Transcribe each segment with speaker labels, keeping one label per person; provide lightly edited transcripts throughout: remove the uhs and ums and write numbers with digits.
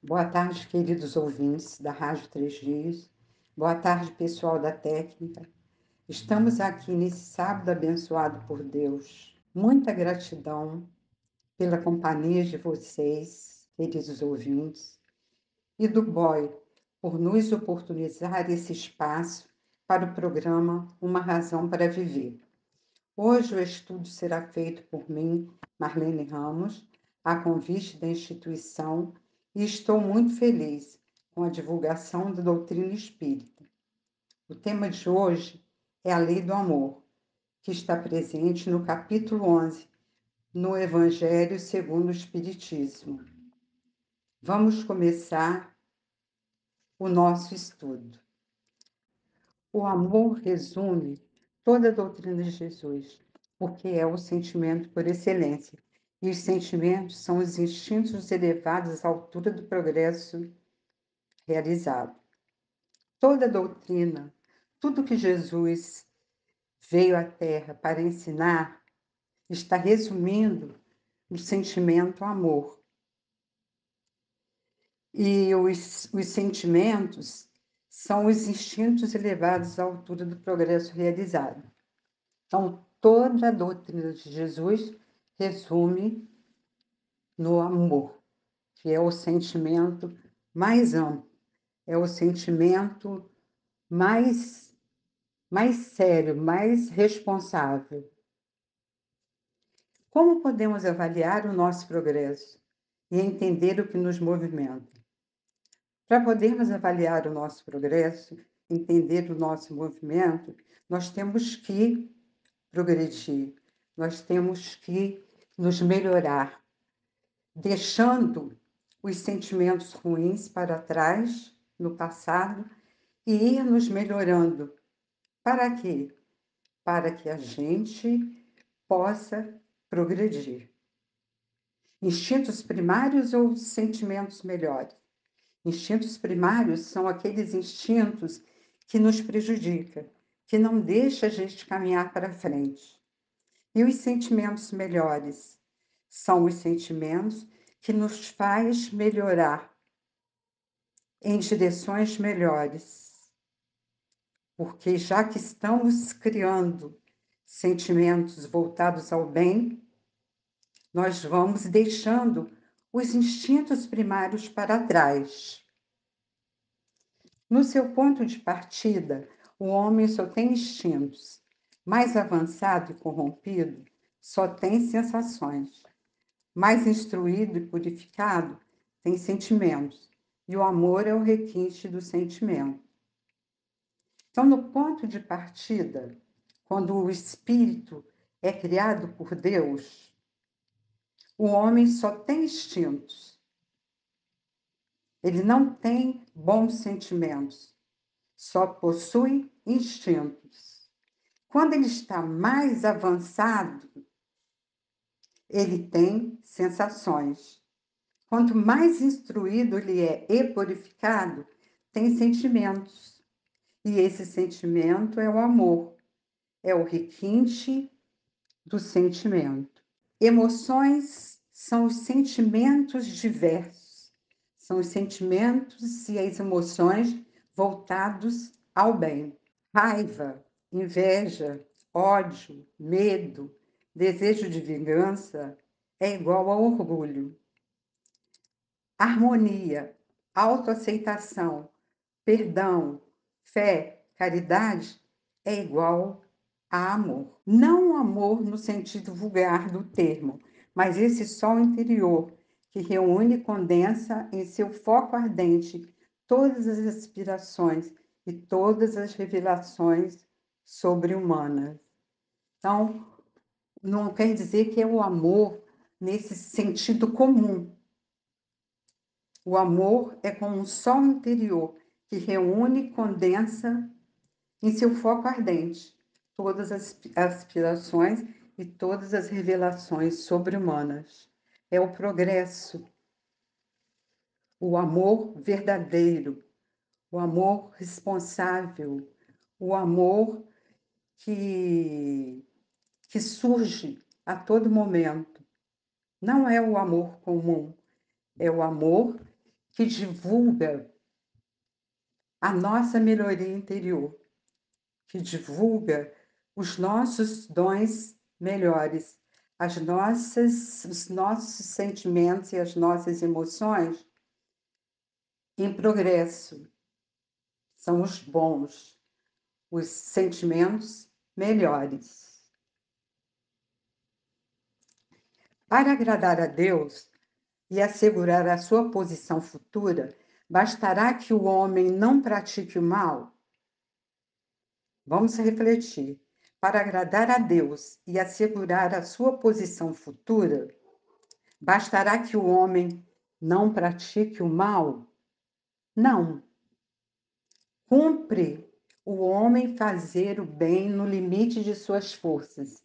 Speaker 1: Boa tarde, queridos ouvintes da Rádio Três Dias. Boa tarde, pessoal da técnica. Estamos aqui nesse sábado abençoado por Deus. Muita gratidão pela companhia de vocês, queridos ouvintes, e do Boy por nos oportunizar esse espaço para o programa Uma Razão para Viver. Hoje o estudo será feito por mim, Marlene Ramos, a convite da instituição, e estou muito feliz com a divulgação da doutrina espírita. O tema de hoje é a lei do amor, que está presente no capítulo 11, no Evangelho segundo o Espiritismo. Vamos começar o nosso estudo. O amor resume toda a doutrina de Jesus, porque é o sentimento por excelência. E os sentimentos são os instintos elevados à altura do progresso realizado. Toda a doutrina, tudo que Jesus veio à Terra para ensinar, está resumindo no sentimento amor. E os sentimentos são os instintos elevados à altura do progresso realizado. Então, toda a doutrina de Jesus resume no amor, que é o sentimento mais amplo, é o sentimento mais sério, mais responsável. Como podemos avaliar o nosso progresso e entender o que nos movimenta? Para podermos avaliar o nosso progresso, entender o nosso movimento, nós temos que progredir, nós temos que nos melhorar, deixando os sentimentos ruins para trás, no passado, e ir nos melhorando. Para quê? Para que a gente possa progredir. Instintos primários ou sentimentos melhores? Instintos primários são aqueles instintos que nos prejudicam, que não deixam a gente caminhar para frente. E os sentimentos melhores são os sentimentos que nos faz melhorar em direções melhores. Porque já que estamos criando sentimentos voltados ao bem, nós vamos deixando os instintos primários para trás. No seu ponto de partida, o homem só tem instintos. Mais avançado e corrompido, só tem sensações. Mais instruído e purificado, tem sentimentos. E o amor é o requinte do sentimento. Então, no ponto de partida, quando o espírito é criado por Deus, o homem só tem instintos. Ele não tem bons sentimentos, só possui instintos. Quando ele está mais avançado, ele tem sensações. Quanto mais instruído ele é e purificado, tem sentimentos. E esse sentimento é o amor, é o requinte do sentimento. Emoções são os sentimentos diversos, são os sentimentos e as emoções voltados ao bem. Raiva, inveja, ódio, medo, desejo de vingança é igual a orgulho. Harmonia, autoaceitação, perdão, fé, caridade é igual a amor. Não amor no sentido vulgar do termo, mas esse sol interior que reúne e condensa em seu foco ardente todas as aspirações e todas as revelações sobre-humanas. Então, não quer dizer que é o amor nesse sentido comum. O amor é como um sol interior que reúne e condensa em seu foco ardente todas as aspirações e todas as revelações sobre-humanas. É o progresso, o amor verdadeiro, o amor responsável, o amor que, que surge a todo momento. Não é o amor comum, é o amor que divulga a nossa melhoria interior, que divulga os nossos dons melhores, os nossos sentimentos e as nossas emoções em progresso. São os bons, os sentimentos melhores. Para agradar a Deus e assegurar a sua posição futura, bastará que o homem não pratique o mal? Vamos refletir. Para agradar a Deus e assegurar a sua posição futura, bastará que o homem não pratique o mal? Não. Cumpre o homem fazer o bem no limite de suas forças,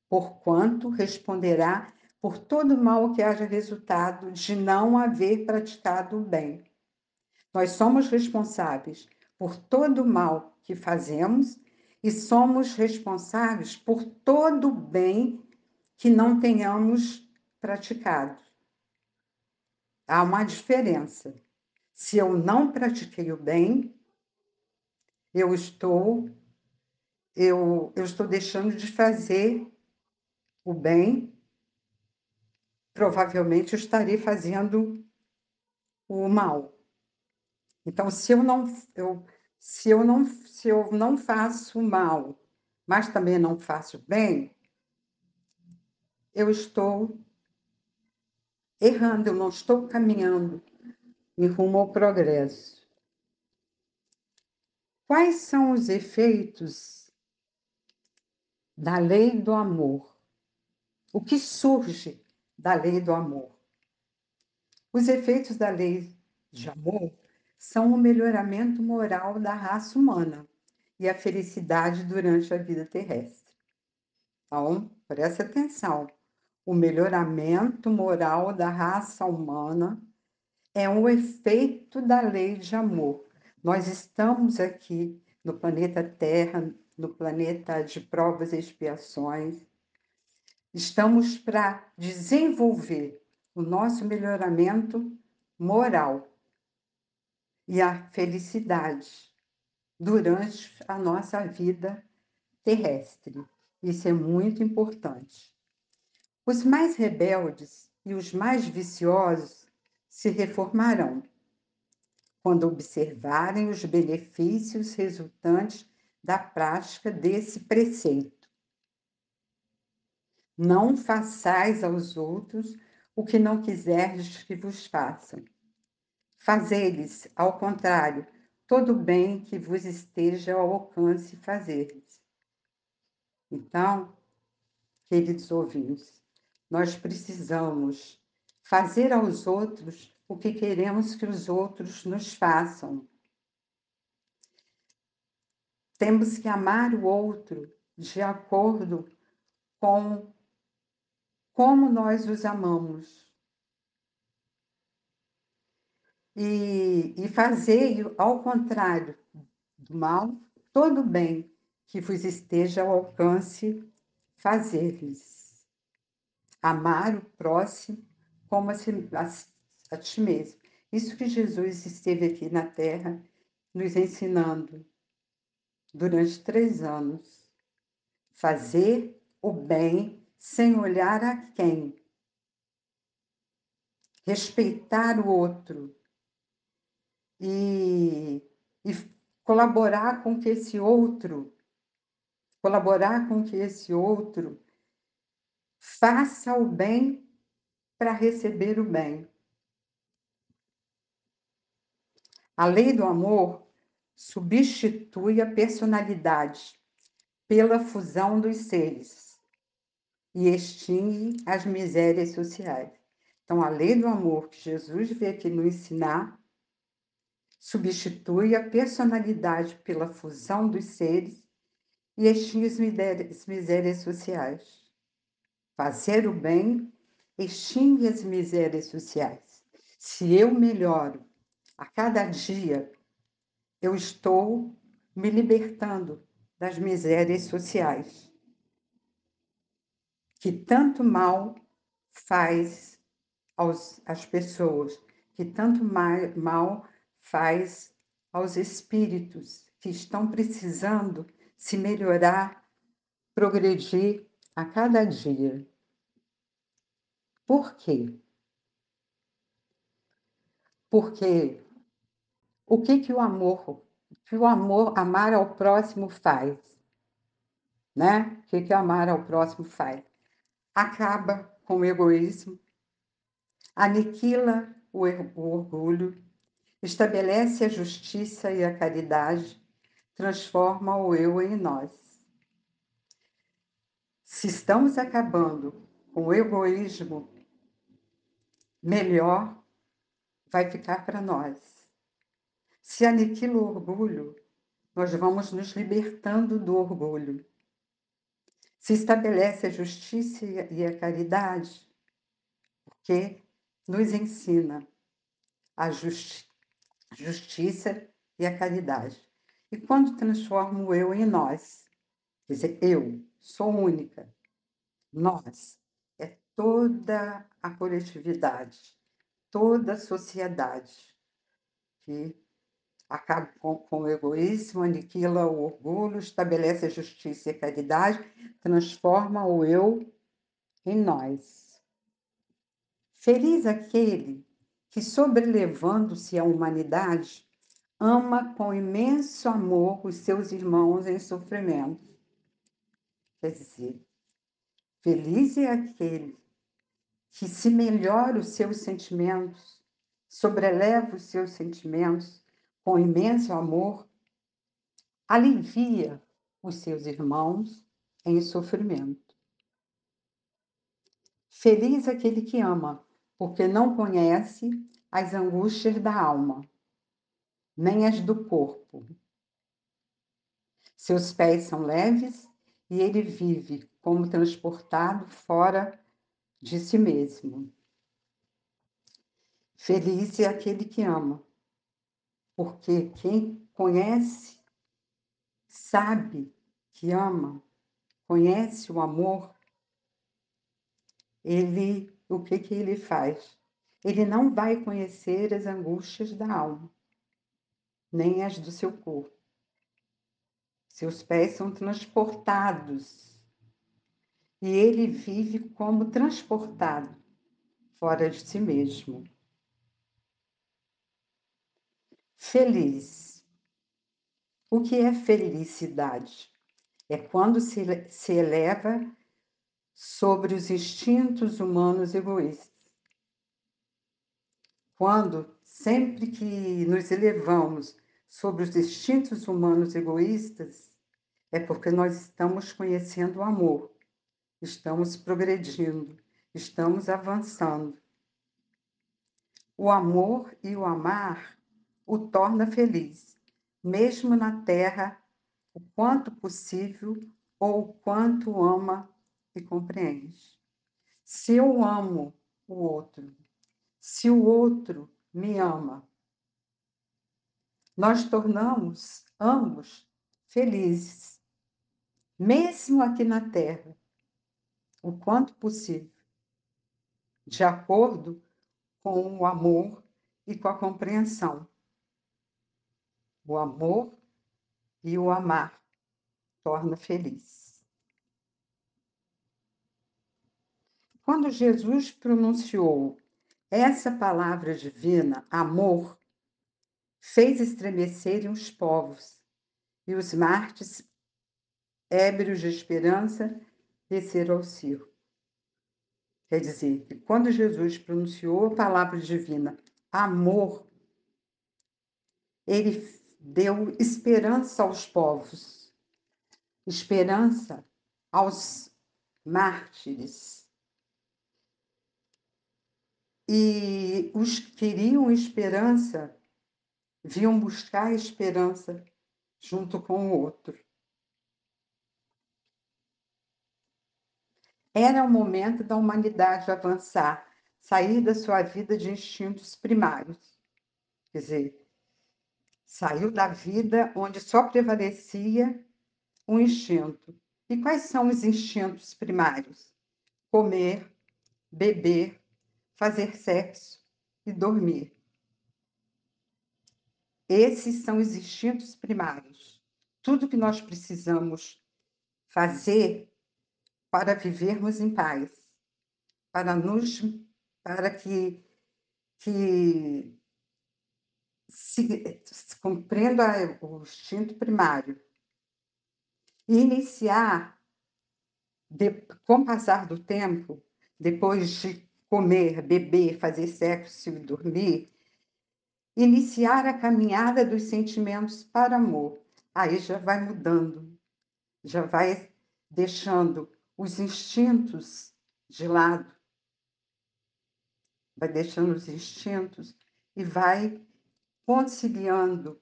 Speaker 1: porquanto responderá por todo mal que haja resultado de não haver praticado o bem. Nós somos responsáveis por todo o mal que fazemos e somos responsáveis por todo o bem que não tenhamos praticado. Há uma diferença. Se eu não pratiquei o bem, eu estou deixando de fazer o bem, provavelmente eu estarei fazendo o mal. Então, se eu não faço o mal, mas também não faço o bem, eu estou errando, eu não estou caminhando em rumo ao progresso. Quais são os efeitos da lei do amor? O que surge da lei do amor? Os efeitos da lei de amor são o melhoramento moral da raça humana e a felicidade durante a vida terrestre. Então, preste atenção. O melhoramento moral da raça humana é um efeito da lei de amor. Nós estamos aqui no planeta Terra, no planeta de provas e expiações. Estamos para desenvolver o nosso melhoramento moral e a felicidade durante a nossa vida terrestre. Isso é muito importante. Os mais rebeldes e os mais viciosos se reformarão quando observarem os benefícios resultantes da prática desse preceito. Não façais aos outros o que não quiserdes que vos façam. Fazei-lhes, ao contrário, todo o bem que vos esteja ao alcance fazer-lhes. Então, queridos ouvintes, nós precisamos fazer aos outros o que queremos que os outros nos façam. Temos que amar o outro de acordo com como nós os amamos. E fazer, ao contrário do mal, todo o bem que vos esteja ao alcance fazer-lhes. Amar o próximo como a ti mesmo. Isso que Jesus esteve aqui na Terra nos ensinando durante 3 anos. Fazer o bem sem olhar a quem. Respeitar o outro e colaborar com que esse outro faça o bem para receber o bem. A lei do amor substitui a personalidade pela fusão dos seres e extingue as misérias sociais. Então, a lei do amor que Jesus veio aqui nos ensinar substitui a personalidade pela fusão dos seres e extingue as misérias sociais. Fazer o bem extingue as misérias sociais. Se eu melhoro a cada dia, eu estou me libertando das misérias sociais, que tanto mal faz às pessoas, que tanto mal faz aos espíritos que estão precisando se melhorar, progredir a cada dia. Por quê? Porque o que o amor, amar ao próximo faz, né? O que amar ao próximo faz? Acaba com o egoísmo, aniquila o orgulho, estabelece a justiça e a caridade, transforma o eu em nós. Se estamos acabando com o egoísmo, melhor vai ficar para nós. Se aniquila o orgulho, nós vamos nos libertando do orgulho. Se estabelece a justiça e a caridade, porque nos ensina a justiça e a caridade. E quando transforma o eu em nós, quer dizer, eu sou única, nós é toda a coletividade, toda a sociedade que acaba com o egoísmo, aniquila o orgulho, estabelece a justiça e a caridade, transforma o eu em nós. Feliz aquele que, sobrelevando-se à humanidade, ama com imenso amor os seus irmãos em sofrimento. Quer dizer, feliz é aquele que se melhora os seus sentimentos, sobreleva os seus sentimentos com imenso amor, alivia os seus irmãos em sofrimento. Feliz aquele que ama, porque não conhece as angústias da alma, nem as do corpo. Seus pés são leves e ele vive como transportado fora de si mesmo. Feliz é aquele que ama, porque quem conhece, sabe que ama, conhece o amor, o que ele faz? Ele não vai conhecer as angústias da alma, nem as do seu corpo. Seus pés são transportados e ele vive como transportado fora de si mesmo. Feliz. O que é felicidade? É quando se eleva sobre os instintos humanos egoístas. Quando, sempre que nos elevamos sobre os instintos humanos egoístas, é porque nós estamos conhecendo o amor, estamos progredindo, estamos avançando. O amor e o amar o torna feliz, mesmo na terra, o quanto possível ou o quanto ama e compreende. Se eu amo o outro, se o outro me ama, nós tornamos ambos felizes, mesmo aqui na terra, o quanto possível, de acordo com o amor e com a compreensão. O amor e o amar torna feliz. Quando Jesus pronunciou essa palavra divina, amor, fez estremecerem os povos e os mártires, ébrios de esperança, desceram ao circo. Quer dizer, que quando Jesus pronunciou a palavra divina, amor, ele deu esperança aos povos, esperança aos mártires. E os que queriam esperança vinham buscar esperança junto com o outro. Era o momento da humanidade avançar, sair da sua vida de instintos primários. Quer dizer, saiu da vida onde só prevalecia um instinto. E quais são os instintos primários? Comer, beber, fazer sexo e dormir. Esses são os instintos primários. Tudo que nós precisamos fazer para vivermos em paz, para nos para que se compreenda o instinto primário e iniciar, com o passar do tempo, depois de comer, beber, fazer sexo e dormir, iniciar a caminhada dos sentimentos para amor. Aí já vai mudando, já vai deixando os instintos de lado, vai deixando os instintos e vai conciliando,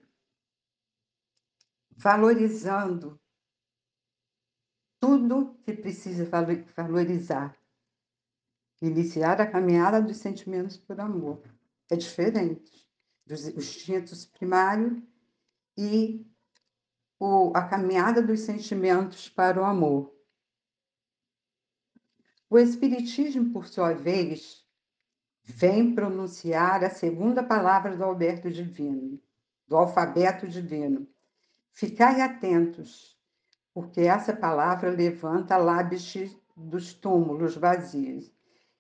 Speaker 1: valorizando tudo que precisa valorizar. Iniciar a caminhada dos sentimentos por amor. É diferente dos instintos primários e a caminhada dos sentimentos para o amor. O Espiritismo, por sua vez, vem pronunciar a segunda palavra do alfabeto divino. Ficai atentos, porque essa palavra levanta lábios dos túmulos vazios,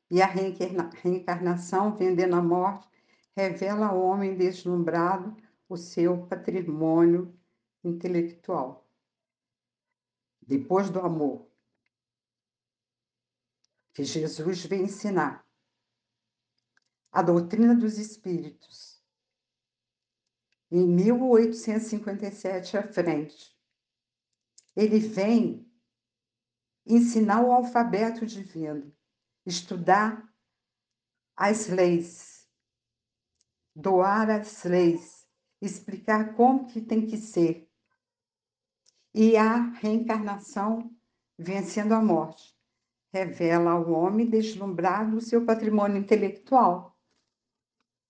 Speaker 1: e a reencarnação, vendendo a morte, revela ao homem deslumbrado o seu patrimônio intelectual. Depois do amor, que Jesus vem ensinar, a doutrina dos espíritos, em 1857 à frente, ele vem ensinar o alfabeto divino, estudar as leis, doar as leis, explicar como que tem que ser. E a reencarnação, vencendo a morte, revela ao homem deslumbrado o seu patrimônio intelectual.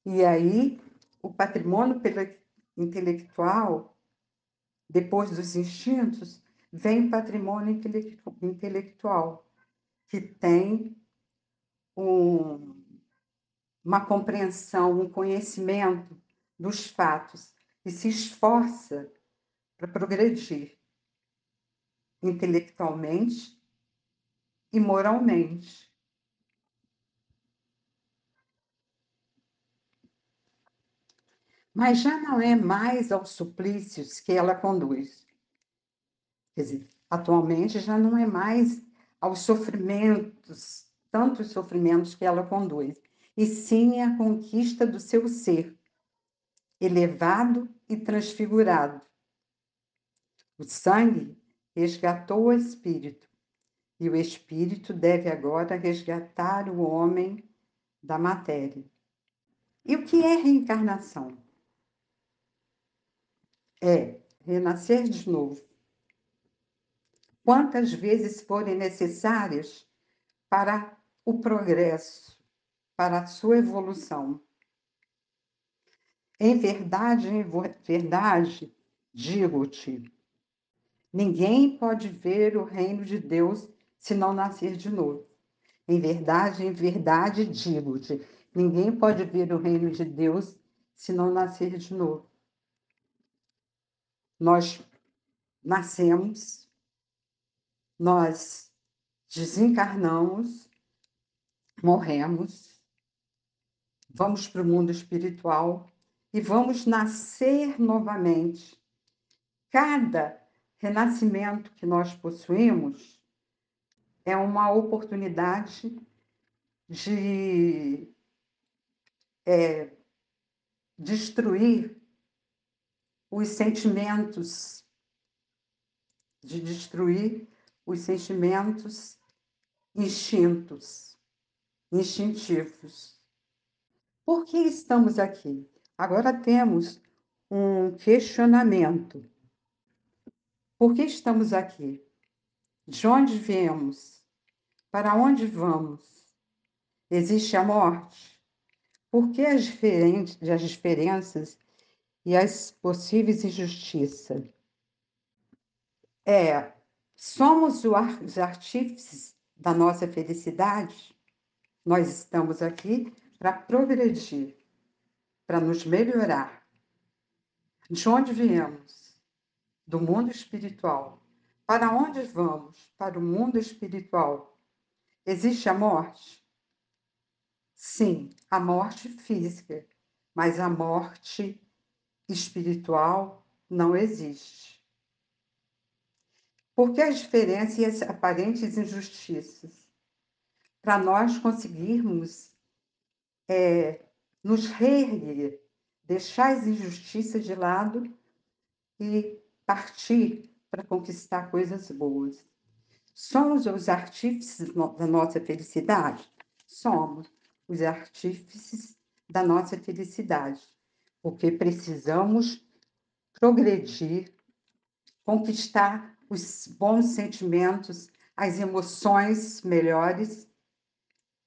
Speaker 1: E aí, o patrimônio intelectual, depois dos instintos, vem o patrimônio intelectual, que tem uma compreensão, um conhecimento dos fatos e se esforça para progredir intelectualmente e moralmente. Mas já não é mais aos suplícios que ela conduz. Quer dizer, atualmente já não é mais aos sofrimentos, tantos sofrimentos que ela conduz, e sim à conquista do seu ser, elevado e transfigurado. O sangue resgatou o espírito, e o espírito deve agora resgatar o homem da matéria. E o que é reencarnação? É renascer de novo, quantas vezes forem necessárias para o progresso, para a sua evolução. Em verdade, digo-te, ninguém pode ver o reino de Deus se não nascer de novo. Em verdade, digo-te, ninguém pode ver o reino de Deus se não nascer de novo. Nós nascemos, nós desencarnamos, morremos, vamos para o mundo espiritual e vamos nascer novamente. Cada renascimento que nós possuímos é uma oportunidade de destruir os sentimentos, de destruir os sentimentos instintivos. Por que estamos aqui? Agora temos um questionamento. Por que estamos aqui? De onde viemos? Para onde vamos? Existe a morte? Por que as diferenças e as possíveis injustiças? Somos os artífices da nossa felicidade? Nós estamos aqui para progredir, para nos melhorar. De onde viemos? Do mundo espiritual. Para onde vamos? Para o mundo espiritual. Existe a morte? Sim, a morte física, mas a morte espiritual não existe. Por que as diferenças e as aparentes injustiças? Para nós conseguirmos nos reerguer, deixar as injustiças de lado e partir para conquistar coisas boas. Somos os artífices da nossa felicidade? Somos os artífices da nossa felicidade, porque precisamos progredir, conquistar os bons sentimentos, as emoções melhores,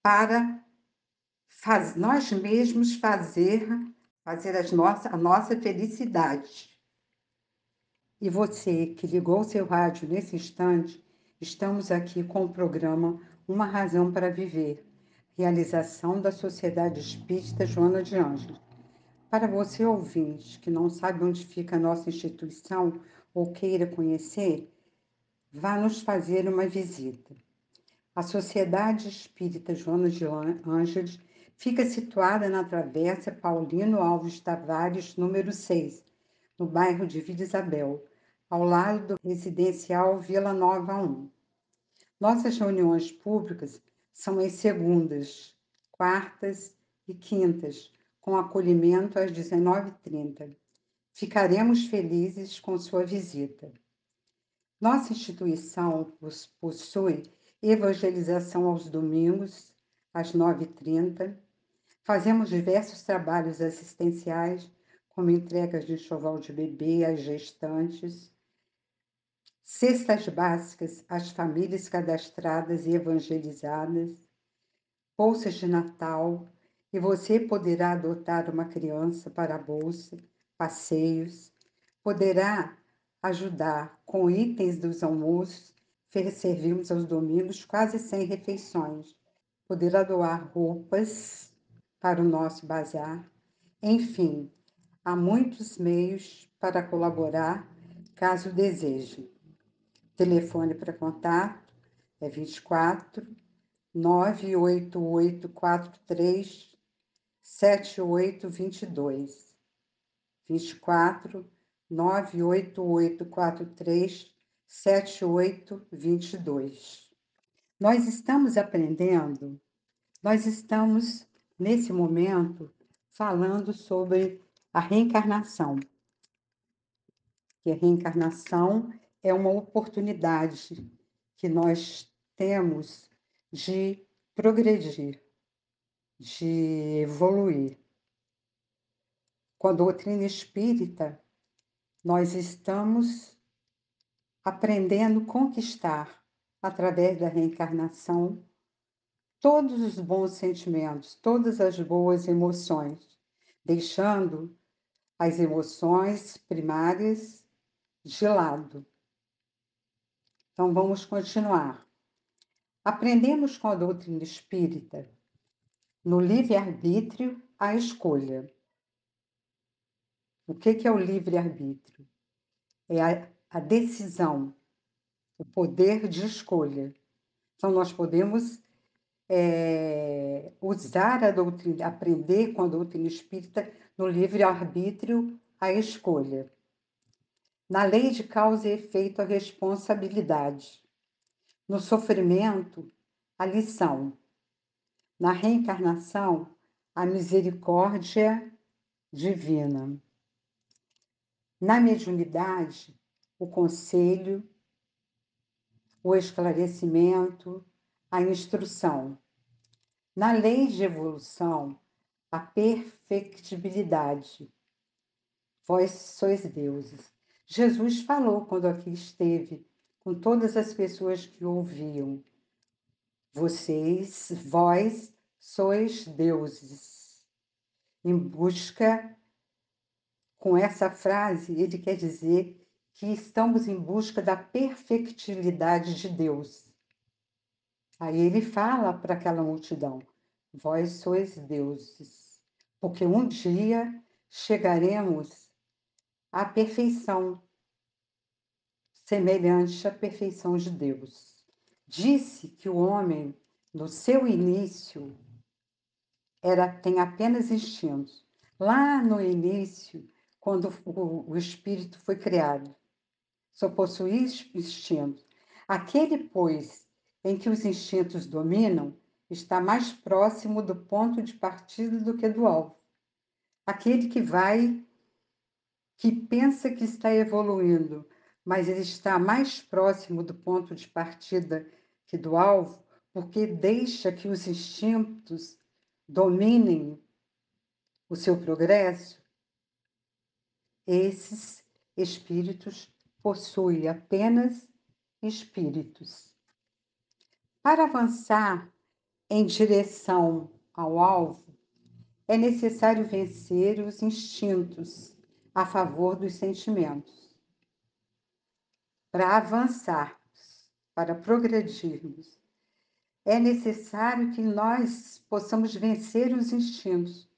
Speaker 1: para nós mesmos fazer a nossa felicidade. E você que ligou o seu rádio nesse instante, estamos aqui com o programa Uma Razão para Viver, realização da Sociedade Espírita Joana de Ângeles. Para você, ouvinte, que não sabe onde fica a nossa instituição ou queira conhecer, vá nos fazer uma visita. A Sociedade Espírita Joana de Ângeles fica situada na Travessa Paulino Alves Tavares, número 6, no bairro de Vila Isabel, ao lado do residencial Vila Nova 1. Nossas reuniões públicas são às segundas, quartas e quintas, com acolhimento às 19h30. Ficaremos felizes com sua visita. Nossa instituição possui evangelização aos domingos, às 9h30. Fazemos diversos trabalhos assistenciais, como entregas de enxoval de bebê às gestantes, cestas básicas às famílias cadastradas e evangelizadas, bolsas de Natal, e você poderá adotar uma criança para a bolsa, passeios, poderá ajudar com itens dos almoços, servimos aos domingos quase 100 refeições, poderá doar roupas para o nosso bazar, enfim, há muitos meios para colaborar, caso deseje. Telefone para contato é 24 98843 7822. 24 98843 7822. Nós estamos aprendendo, nós estamos, nesse momento, falando sobre a reencarnação. Que a reencarnação é uma oportunidade que nós temos de progredir, de evoluir. Com a doutrina espírita, nós estamos aprendendo a conquistar, através da reencarnação, todos os bons sentimentos, todas as boas emoções, deixando as emoções primárias de lado. Então, vamos continuar. Aprendemos com a doutrina espírita, no livre-arbítrio, a escolha. O que é o livre-arbítrio? É a decisão, o poder de escolha. Então, nós podemos usar a doutrina, aprender com a doutrina espírita no livre-arbítrio a escolha. Na lei de causa e efeito, a responsabilidade. No sofrimento, a lição. Na reencarnação, a misericórdia divina. Na mediunidade, o conselho, o esclarecimento, a instrução. Na lei de evolução, a perfectibilidade. Vós sois deuses. Jesus falou quando aqui esteve, com todas as pessoas que ouviam. Vós sois deuses. Em busca, com essa frase, ele quer dizer que estamos em busca da perfectibilidade de Deus. Aí ele fala para aquela multidão: vós sois deuses, porque um dia chegaremos à perfeição, semelhante à perfeição de Deus. Disse que o homem, no seu início, tem apenas instintos. Lá no início, quando o espírito foi criado, só possuía instintos. Aquele, pois, em que os instintos dominam, está mais próximo do ponto de partida do que do alvo. Aquele que pensa que está evoluindo, mas ele está mais próximo do ponto de partida que do alvo, porque deixa que os instintos dominem o seu progresso, esses espíritos possuem apenas espíritos. Para avançar em direção ao alvo, é necessário vencer os instintos a favor dos sentimentos. Para avançarmos, para progredirmos, é necessário que nós possamos vencer os instintos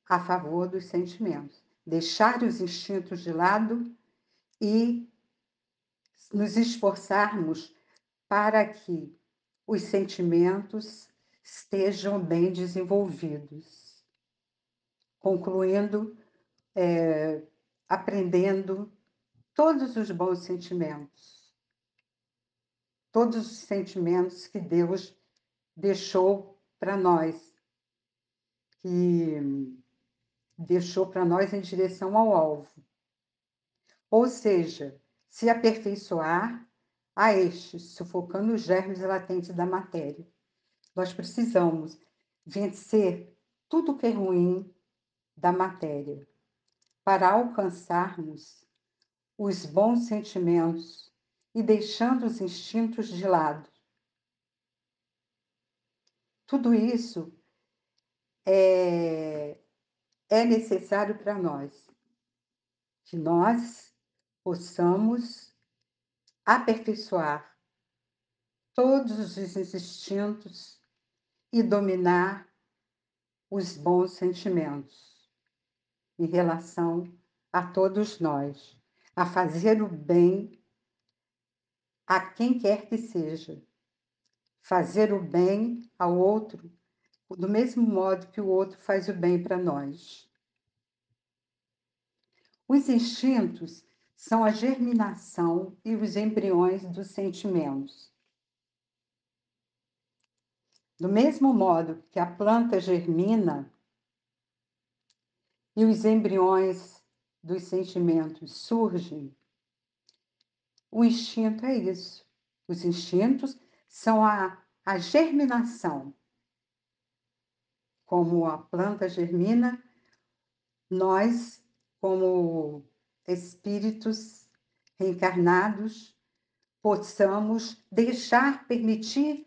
Speaker 1: a favor dos sentimentos, deixar os instintos de lado e nos esforçarmos para que os sentimentos estejam bem desenvolvidos, concluindo, aprendendo todos os bons sentimentos, todos os sentimentos que Deus deixou para nós, que deixou para nós em direção ao alvo. Ou seja, se aperfeiçoar a estes, sufocando os germes latentes da matéria. Nós precisamos vencer tudo que é ruim da matéria para alcançarmos os bons sentimentos e deixando os instintos de lado. Tudo isso é necessário para nós, que nós possamos aperfeiçoar todos os instintos e dominar os bons sentimentos em relação a todos nós, a fazer o bem a quem quer que seja, fazer o bem ao outro do mesmo modo que o outro faz o bem para nós. Os instintos são a germinação e os embriões dos sentimentos. Do mesmo modo que a planta germina e os embriões dos sentimentos surgem, o instinto é isso. Os instintos são a germinação. Como a planta germina, nós, como espíritos reencarnados, possamos permitir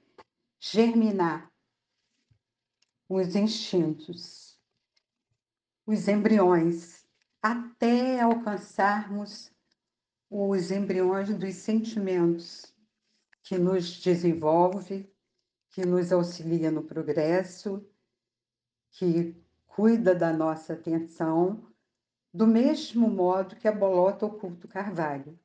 Speaker 1: germinar os instintos, os embriões, até alcançarmos os embriões dos sentimentos que nos desenvolve, que nos auxilia no progresso, que cuida da nossa atenção, do mesmo modo que a bolota oculta o carvalho.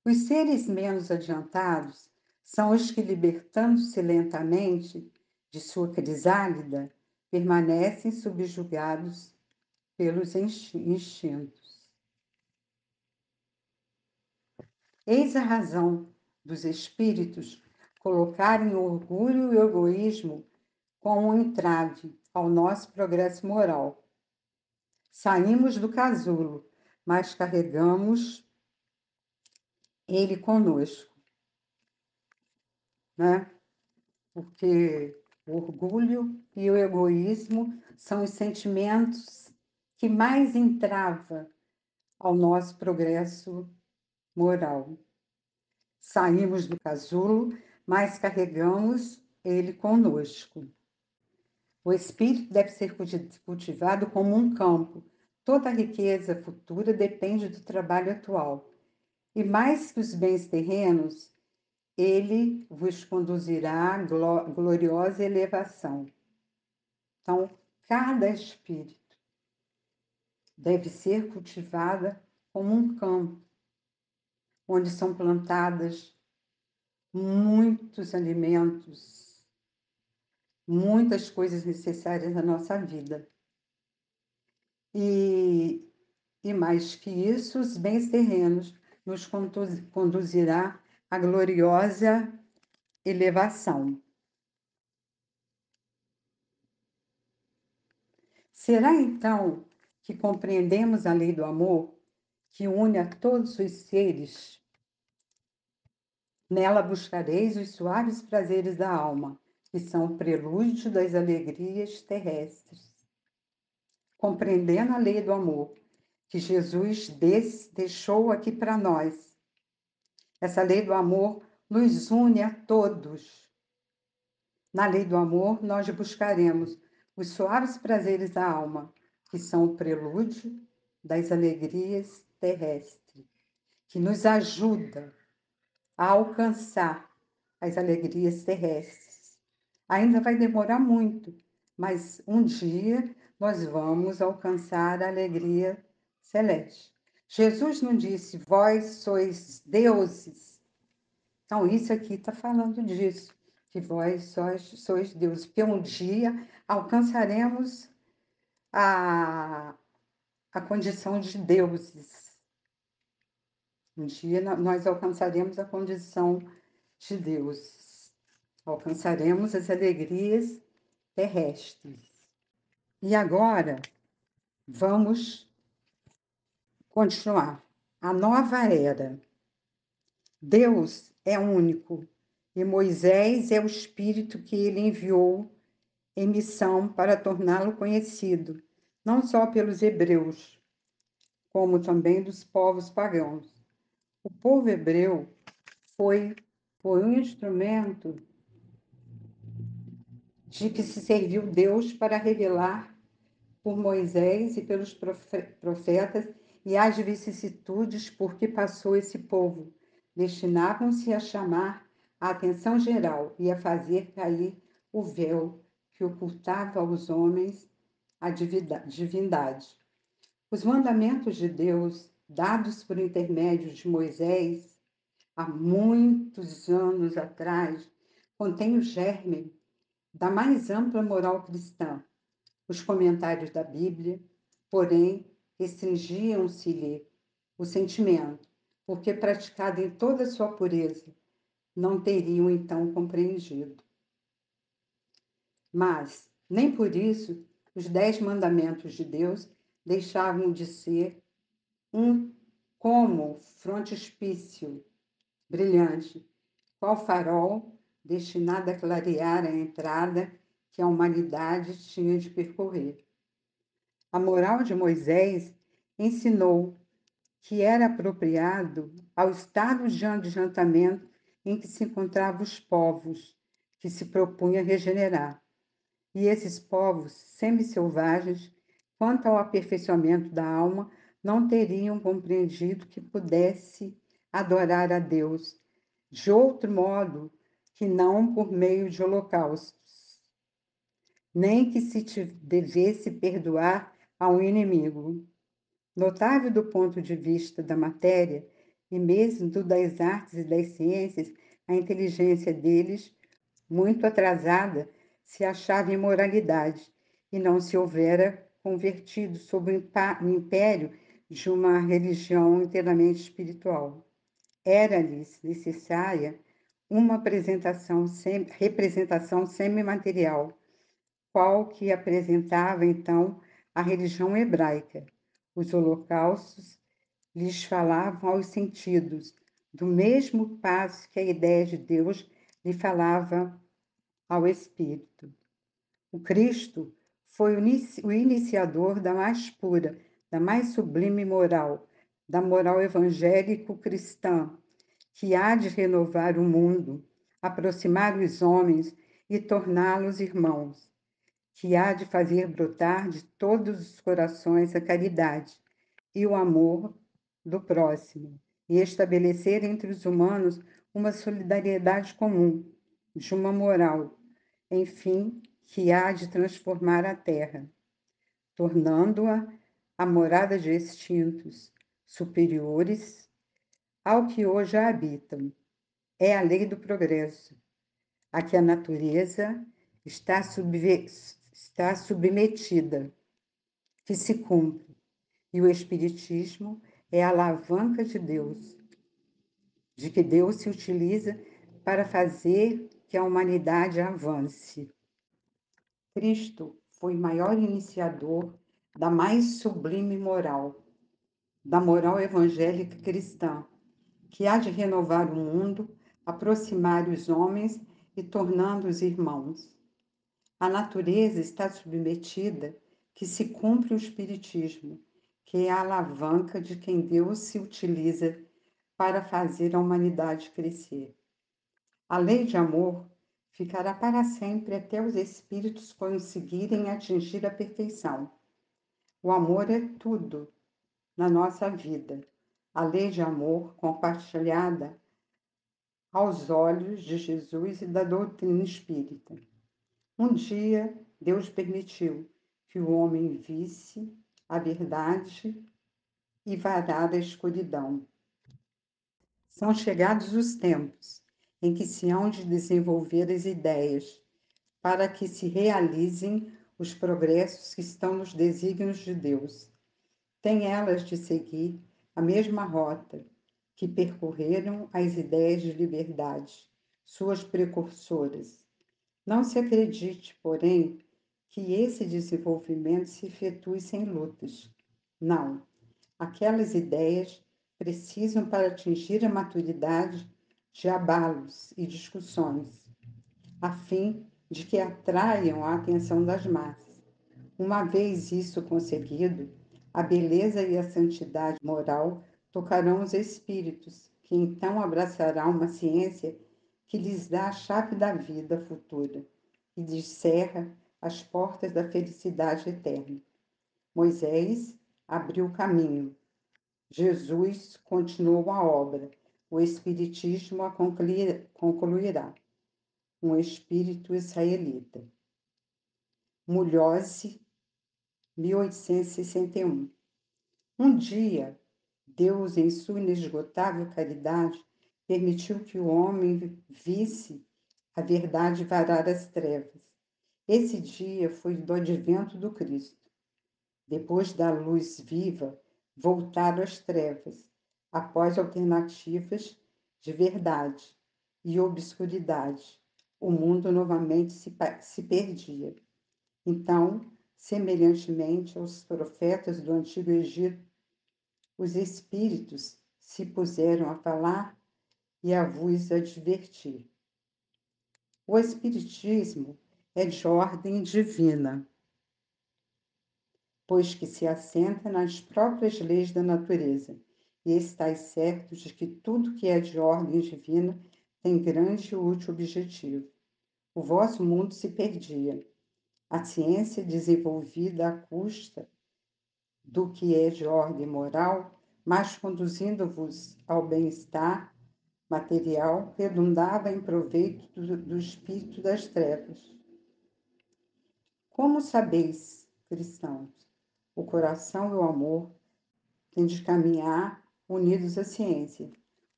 Speaker 1: Os seres menos adiantados são os que, libertando-se lentamente de sua crisálida, permanecem subjugados pelos instintos. Eis a razão dos espíritos colocarem o orgulho e o egoísmo como um entrave ao nosso progresso moral. Saímos do casulo, mas carregamos ele conosco, né? Porque o orgulho e o egoísmo são os sentimentos que mais entravam ao nosso progresso moral. Saímos do casulo, mas carregamos ele conosco. O espírito deve ser cultivado como um campo. Toda a riqueza futura depende do trabalho atual. E mais que os bens terrenos, ele vos conduzirá à gloriosa elevação. Então, cada espírito deve ser cultivada como um campo, onde são plantadas muitos alimentos, muitas coisas necessárias à nossa vida. E mais que isso, os bens terrenos nos conduzirá à gloriosa elevação. Será então que compreendemos a lei do amor, que une a todos os seres? Nela buscareis os suaves prazeres da alma, que são o prelúdio das alegrias terrestres. Compreendendo a lei do amor, que Jesus deixou aqui para nós, essa lei do amor nos une a todos. Na lei do amor, nós buscaremos os suaves prazeres da alma, que são o prelúdio das alegrias terrestres, que nos ajuda a alcançar as alegrias terrestres. Ainda vai demorar muito, mas um dia nós vamos alcançar a alegria celeste. Jesus não disse, vós sois deuses. Então, isso aqui está falando disso, que vós sois deuses, porque um dia alcançaremos a, a condição de deuses. Um dia nós alcançaremos a condição de Deus. Alcançaremos as alegrias terrestres. E agora, vamos continuar. A nova era. Deus é único e Moisés é o Espírito que ele enviou em missão para torná-lo conhecido, não só pelos hebreus, como também dos povos pagãos. O povo hebreu foi um instrumento de que se serviu Deus para revelar por Moisés e pelos profetas e as vicissitudes por que passou esse povo. Destinavam-se a chamar a atenção geral e a fazer cair o véu que ocultava aos homens a divindade. Os mandamentos de Deus, dados por intermédio de Moisés, há muitos anos atrás, contêm o germe da mais ampla moral cristã. Os comentários da Bíblia, porém, restringiam-se-lhe o sentimento, porque praticado em toda a sua pureza, não teriam então compreendido. Mas, nem por isso, os 10 mandamentos de Deus deixavam de ser um como frontispício brilhante, qual farol destinado a clarear a entrada que a humanidade tinha de percorrer. A moral de Moisés ensinou que era apropriado ao estado de adiantamento em que se encontravam os povos que se propunha regenerar. E esses povos semi-selvagens, quanto ao aperfeiçoamento da alma, não teriam compreendido que pudesse adorar a Deus de outro modo que não por meio de holocaustos, nem que se devesse perdoar a um inimigo. Notável do ponto de vista da matéria e mesmo do das artes e das ciências, a inteligência deles, muito atrasada, se achava em moralidade e não se houvera convertido sob o império de uma religião inteiramente espiritual. Era-lhes necessária uma representação semimaterial, qual que apresentava então a religião hebraica. Os holocaustos lhes falavam aos sentidos, do mesmo passo que a ideia de Deus lhe falava ao espírito. O Cristo foi o iniciador da mais pura, da mais sublime moral, da moral evangélico-cristã, que há de renovar o mundo, aproximar os homens e torná-los irmãos, que há de fazer brotar de todos os corações a caridade e o amor do próximo, e estabelecer entre os humanos uma solidariedade comum, de uma moral, enfim, que há de transformar a terra, tornando-a a morada de instintos superiores ao que hoje a habitam. É a lei do progresso, a que a natureza está submetida, que se cumpre, e o Espiritismo é a alavanca de Deus, de que Deus se utiliza para fazer que a humanidade avance. Cristo foi o maior iniciador da mais sublime moral, da moral evangélica cristã, que há de renovar o mundo, aproximar os homens e tornando-os irmãos. A natureza está submetida, que se cumpre o Espiritismo, que é a alavanca de quem Deus se utiliza para fazer a humanidade crescer. A lei de amor ficará para sempre até os espíritos conseguirem atingir a perfeição. O amor é tudo na nossa vida. A lei de amor compartilhada aos olhos de Jesus e da doutrina espírita. Um dia, Deus permitiu que o homem visse a verdade e varara a escuridão. São chegados os tempos em que se hão de desenvolver as ideias para que se realizem os progressos que estão nos desígnios de Deus. Têm elas de seguir a mesma rota que percorreram as ideias de liberdade, suas precursoras. Não se acredite, porém, que esse desenvolvimento se efetue sem lutas. Não. Aquelas ideias precisam, para atingir a maturidade, de abalos e discussões, a fim de que atraiam a atenção das massas. Uma vez isso conseguido, a beleza e a santidade moral tocarão os espíritos, que então abraçarão uma ciência que lhes dá a chave da vida futura e descerra as portas da felicidade eterna. Moisés abriu o caminho. Jesus continuou a obra. O Espiritismo a concluirá. Um espírito israelita. Mulhouse, 1861. Um dia, Deus, em sua inesgotável caridade, permitiu que o homem visse a verdade varar as trevas. Esse dia foi do advento do Cristo. Depois da luz viva, voltaram as trevas, após alternativas de verdade e obscuridade. O mundo novamente se perdia. Então, semelhantemente aos profetas do Antigo Egito, os espíritos se puseram a falar e a vos advertir. O Espiritismo é de ordem divina, pois que se assenta nas próprias leis da natureza, e estáis certos de que tudo que é de ordem divina tem grande e útil objetivo. O vosso mundo se perdia. A ciência desenvolvida à custa do que é de ordem moral, mas conduzindo-vos ao bem-estar material, redundava em proveito do espírito das trevas. Como sabeis, cristãos, o coração e o amor têm de caminhar unidos à ciência.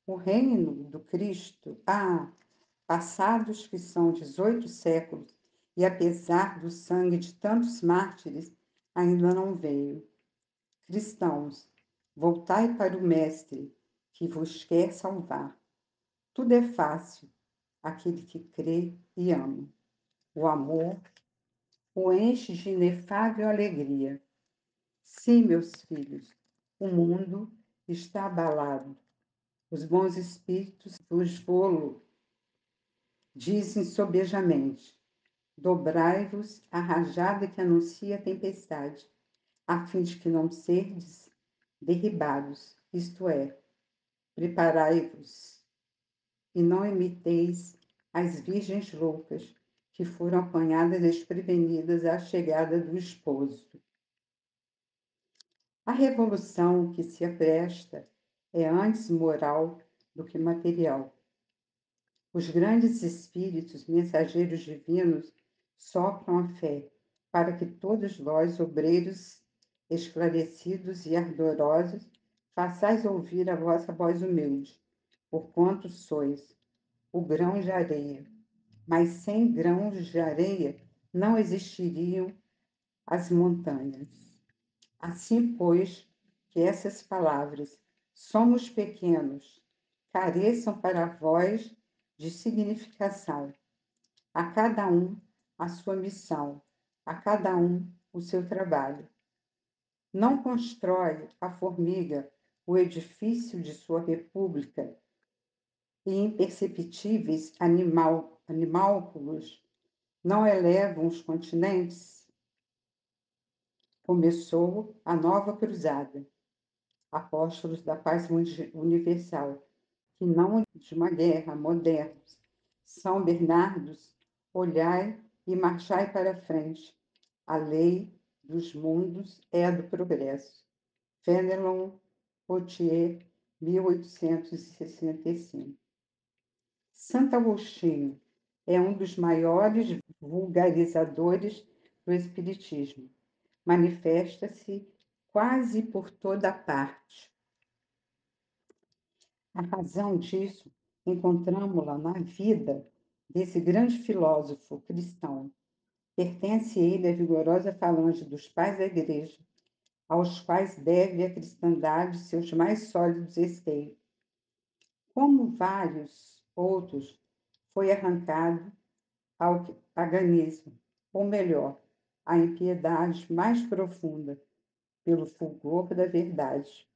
Speaker 1: O reino do Cristo, passados que são 18 séculos, e apesar do sangue de tantos mártires, ainda não veio. Cristãos, voltai para o Mestre, que vos quer salvar. Tudo é fácil, aquele que crê e ama. O amor o enche de inefável alegria. Sim, meus filhos, o mundo está abalado. Os bons espíritos vos volo dizem sobejamente: dobrai-vos à rajada que anuncia a tempestade, a fim de que não serdes derribados, isto é, preparai-vos e não imiteis as virgens loucas que foram apanhadas desprevenidas à chegada do esposo. A revolução que se apresta é antes moral do que material. Os grandes espíritos mensageiros divinos sopram a fé para que todos vós, obreiros esclarecidos e ardorosos, façais ouvir a vossa voz humilde, porquanto sois o grão de areia. Mas sem grãos de areia não existiriam as montanhas. Assim, pois, que essas palavras, somos pequenos, careçam para vós de significação. A cada um a sua missão, a cada um o seu trabalho. Não constrói a formiga o edifício de sua república e imperceptíveis animálculos não elevam os continentes? Começou a nova cruzada, apóstolos da paz universal, que não de uma guerra, modernos. São Bernardos, olhai e marchai para frente. A lei dos mundos é a do progresso. Fénelon Potier, 1865. Santo Agostinho é um dos maiores vulgarizadores do Espiritismo. Manifesta-se quase por toda parte. A razão disso encontramos-la na vida desse grande filósofo cristão. Pertence ele à vigorosa falange dos pais da Igreja, aos quais deve a cristandade seus mais sólidos esteios. Como vários outros, foi arrancado ao paganismo, ou melhor, à impiedade mais profunda, pelo fulgor da verdade.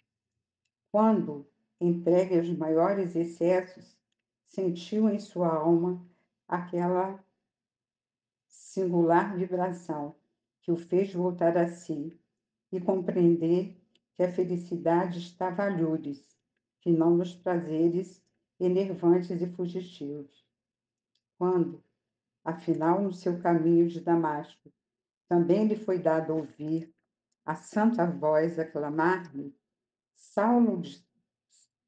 Speaker 1: Quando, entregue aos maiores excessos, sentiu em sua alma aquela singular vibração que o fez voltar a si e compreender que a felicidade estava a lures, que não nos prazeres enervantes e fugitivos. Quando, afinal, no seu caminho de Damasco, também lhe foi dado ouvir a santa voz aclamar-lhe: Saulo,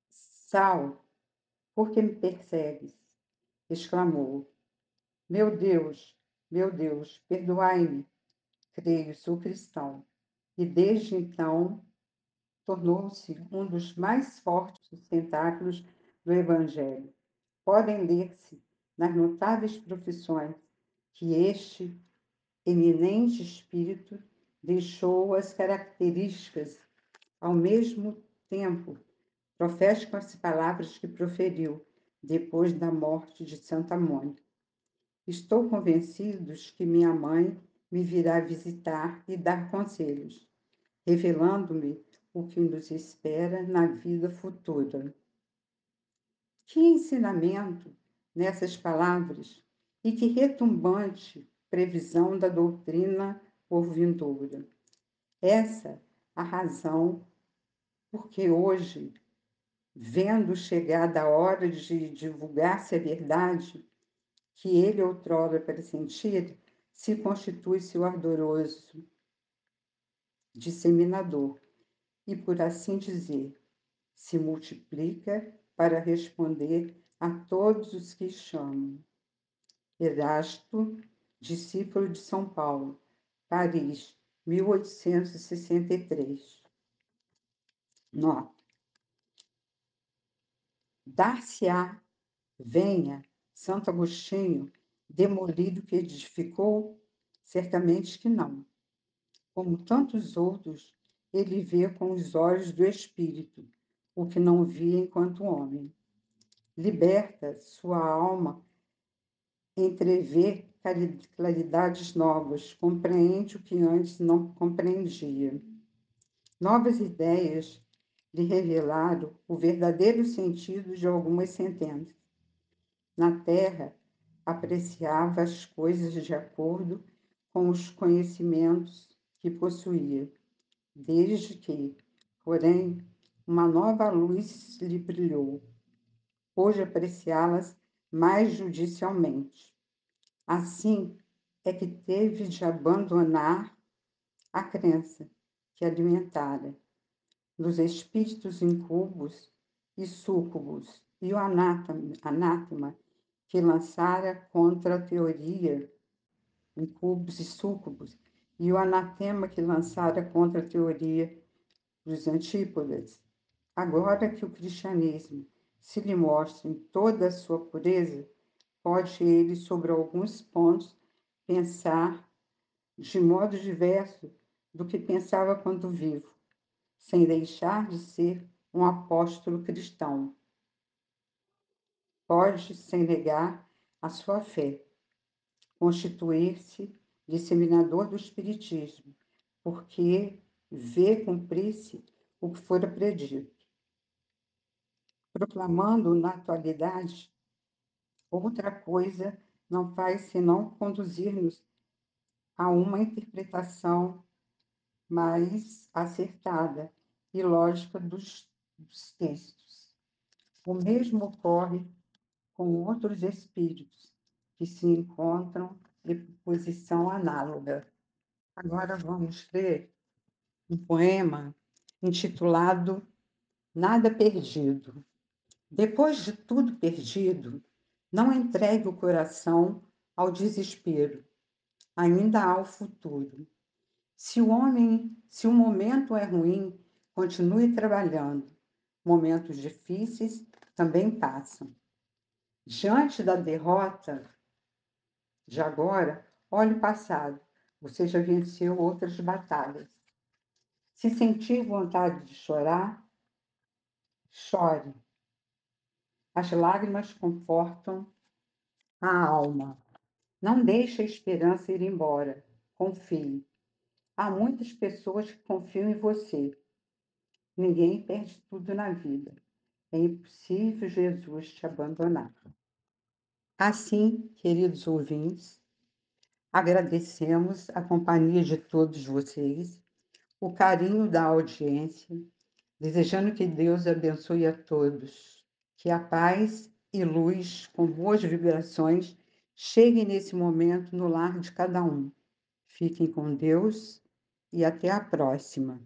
Speaker 1: Saulo, por que me persegues? Exclamou: meu Deus, perdoai-me. Creio, sou cristão. E desde então tornou-se um dos mais fortes sustentáculos do Evangelho. Podem ler-se nas notáveis profissões que este eminente espírito deixou as características, ao mesmo tempo, proféticas as palavras que proferiu depois da morte de Santa Mônica. Estou convencido que minha mãe me virá visitar e dar conselhos, revelando-me o que nos espera na vida futura. Que ensinamento nessas palavras e que retumbante previsão da doutrina por vindoura. Essa a razão porque hoje, vendo chegada a hora de divulgar-se a verdade, que ele outrora pressentir, se constitui seu ardoroso disseminador e, por assim dizer, se multiplica para responder a todos os que chamam. Erasto, discípulo de São Paulo, Paris, 1863. Nota. Dar-se-á, venha, Santo Agostinho, demolido que edificou? Certamente que não. Como tantos outros, ele vê com os olhos do espírito, o que não via enquanto homem. Liberta sua alma, entrevê claridades novas, compreende o que antes não compreendia. Novas ideias lhe revelaram o verdadeiro sentido de algumas sentenças. Na terra, apreciava as coisas de acordo com os conhecimentos que possuía, desde que, porém, uma nova luz lhe brilhou, pôde apreciá-las mais judicialmente. Assim é que teve de abandonar a crença que alimentara dos espíritos incubos e súcubos e o anátema que lançara contra a teoria incubos e súcubos e o anatema que lançara contra a teoria dos antípodas. Agora que o cristianismo se lhe mostra em toda a sua pureza, pode ele, sobre alguns pontos, pensar de modo diverso do que pensava quando vivo, sem deixar de ser um apóstolo cristão. Pode, sem negar a sua fé, constituir-se disseminador do Espiritismo, porque vê cumprir-se o que fora predito, proclamando na atualidade outra coisa não faz senão conduzir-nos a uma interpretação mais acertada e lógica dos textos. O mesmo ocorre com outros espíritos que se encontram em posição análoga. Agora vamos ler um poema intitulado Nada Perdido. Depois de tudo perdido, não entregue o coração ao desespero. Ainda há o futuro. Se o momento é ruim, continue trabalhando. Momentos difíceis também passam. Diante da derrota de agora, olhe o passado. Você já venceu outras batalhas. Se sentir vontade de chorar, chore. As lágrimas confortam a alma. Não deixe a esperança ir embora. Confie. Há muitas pessoas que confiam em você. Ninguém perde tudo na vida. É impossível Jesus te abandonar. Assim, queridos ouvintes, agradecemos a companhia de todos vocês, o carinho da audiência, desejando que Deus abençoe a todos, que a paz e luz com boas vibrações cheguem nesse momento no lar de cada um. Fiquem com Deus e até a próxima.